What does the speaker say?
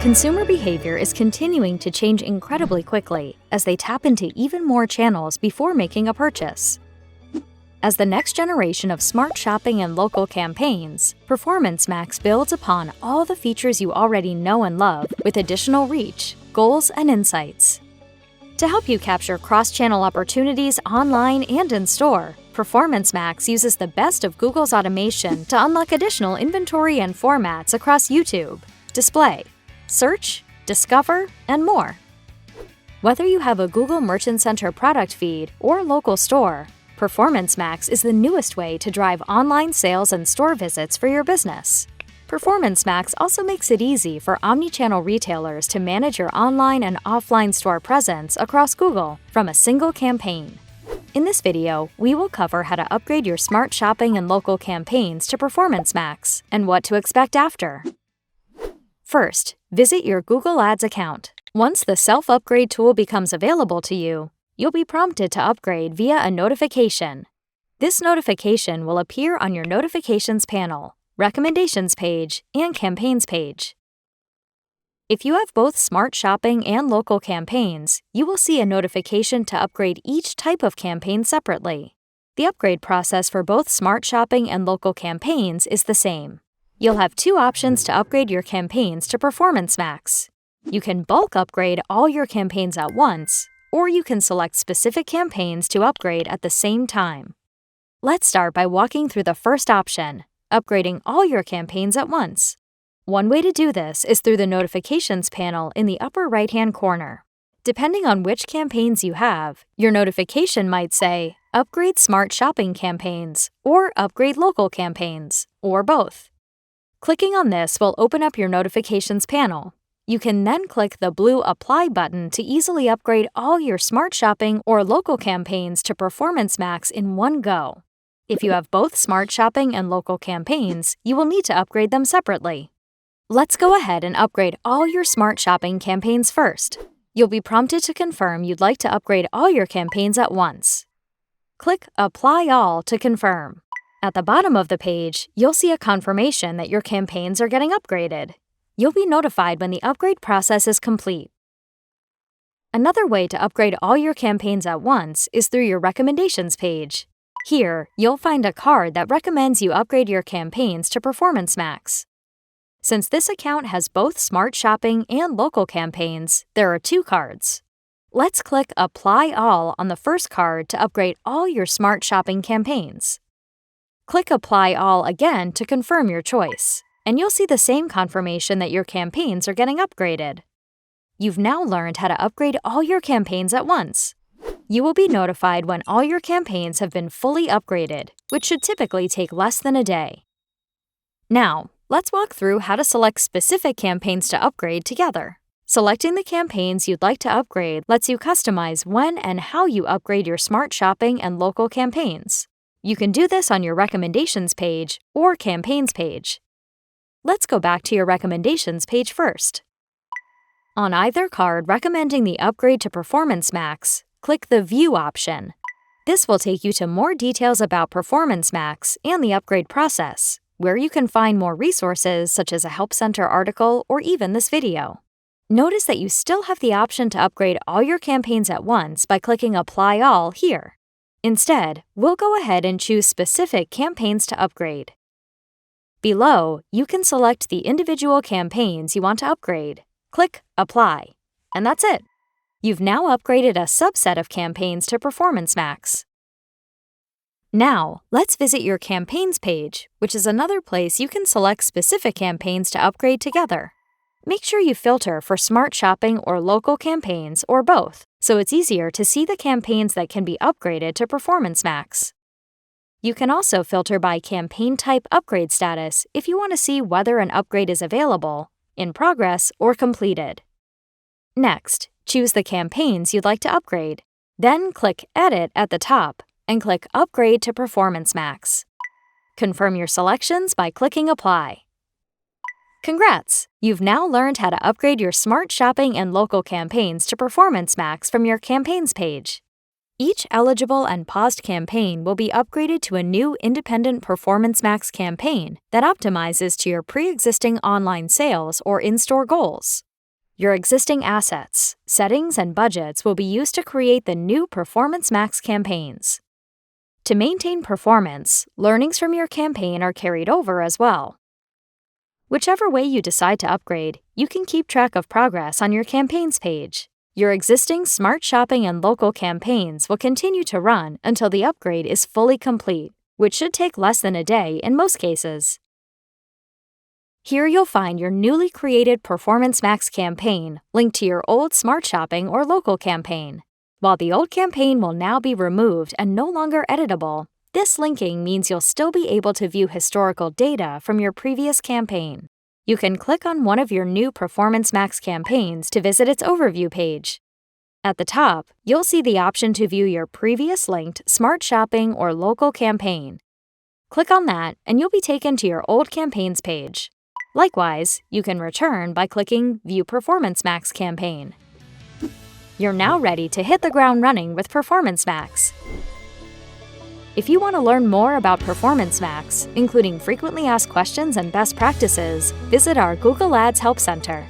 Consumer behavior is continuing to change incredibly quickly as they tap into even more channels before making a purchase. As the next generation of smart shopping and local campaigns, Performance Max builds upon all the features you already know and love with additional reach, goals, and insights. To help you capture cross-channel opportunities online and in-store, Performance Max uses the best of Google's automation to unlock additional inventory and formats across YouTube, Display, Search, Discover, and more. Whether you have a Google Merchant Center product feed or local store, Performance Max is the newest way to drive online sales and store visits for your business. Performance Max also makes it easy for omnichannel retailers to manage your online and offline store presence across Google from a single campaign. In this video, we will cover how to upgrade your smart shopping and local campaigns to Performance Max and what to expect after. First, visit your Google Ads account. Once the self-upgrade tool becomes available to you, you'll be prompted to upgrade via a notification. This notification will appear on your Notifications panel, Recommendations page, and Campaigns page. If you have both Smart Shopping and local campaigns, you will see a notification to upgrade each type of campaign separately. The upgrade process for both Smart Shopping and local campaigns is the same. You'll have two options to upgrade your campaigns to Performance Max. You can bulk upgrade all your campaigns at once, or you can select specific campaigns to upgrade at the same time. Let's start by walking through the first option, upgrading all your campaigns at once. One way to do this is through the Notifications panel in the upper right-hand corner. Depending on which campaigns you have, your notification might say, Upgrade Smart Shopping campaigns, or Upgrade Local campaigns, or both. Clicking on this will open up your Notifications panel. You can then click the blue Apply button to easily upgrade all your Smart Shopping or local campaigns to Performance Max in one go. If you have both Smart Shopping and local campaigns, you will need to upgrade them separately. Let's go ahead and upgrade all your Smart Shopping campaigns first. You'll be prompted to confirm you'd like to upgrade all your campaigns at once. Click Apply All to confirm. At the bottom of the page, you'll see a confirmation that your campaigns are getting upgraded. You'll be notified when the upgrade process is complete. Another way to upgrade all your campaigns at once is through your Recommendations page. Here, you'll find a card that recommends you upgrade your campaigns to Performance Max. Since this account has both Smart Shopping and local campaigns, there are two cards. Let's click Apply All on the first card to upgrade all your Smart Shopping campaigns. Click Apply All again to confirm your choice, and you'll see the same confirmation that your campaigns are getting upgraded. You've now learned how to upgrade all your campaigns at once. You will be notified when all your campaigns have been fully upgraded, which should typically take less than a day. Now, let's walk through how to select specific campaigns to upgrade together. Selecting the campaigns you'd like to upgrade lets you customize when and how you upgrade your Smart Shopping and local campaigns. You can do this on your Recommendations page or Campaigns page. Let's go back to your Recommendations page first. On either card recommending the upgrade to Performance Max, click the View option. This will take you to more details about Performance Max and the upgrade process, where you can find more resources such as a Help Center article or even this video. Notice that you still have the option to upgrade all your campaigns at once by clicking Apply All here. Instead, we'll go ahead and choose specific campaigns to upgrade. Below, you can select the individual campaigns you want to upgrade. Click Apply, and that's it. You've now upgraded a subset of campaigns to Performance Max. Now, let's visit your Campaigns page, which is another place you can select specific campaigns to upgrade together. Make sure you filter for Smart Shopping or local campaigns or both, so it's easier to see the campaigns that can be upgraded to Performance Max. You can also filter by campaign type upgrade status if you want to see whether an upgrade is available, in progress, or completed. Next, choose the campaigns you'd like to upgrade. Then click Edit at the top and click Upgrade to Performance Max. Confirm your selections by clicking Apply. Congrats! You've now learned how to upgrade your Smart Shopping and local campaigns to Performance Max from your Campaigns page. Each eligible and paused campaign will be upgraded to a new independent Performance Max campaign that optimizes to your pre-existing online sales or in-store goals. Your existing assets, settings, and budgets will be used to create the new Performance Max campaigns. To maintain performance, learnings from your campaign are carried over as well. Whichever way you decide to upgrade, you can keep track of progress on your campaigns page. Your existing Smart Shopping and local campaigns will continue to run until the upgrade is fully complete, which should take less than a day in most cases. Here you'll find your newly created Performance Max campaign linked to your old Smart Shopping or local campaign. While the old campaign will now be removed and no longer editable, this linking means you'll still be able to view historical data from your previous campaign. You can click on one of your new Performance Max campaigns to visit its overview page. At the top, you'll see the option to view your previous linked Smart Shopping or local campaign. Click on that and you'll be taken to your old campaigns page. Likewise, you can return by clicking View Performance Max campaign. You're now ready to hit the ground running with Performance Max. If you want to learn more about Performance Max, including frequently asked questions and best practices, visit our Google Ads Help Center.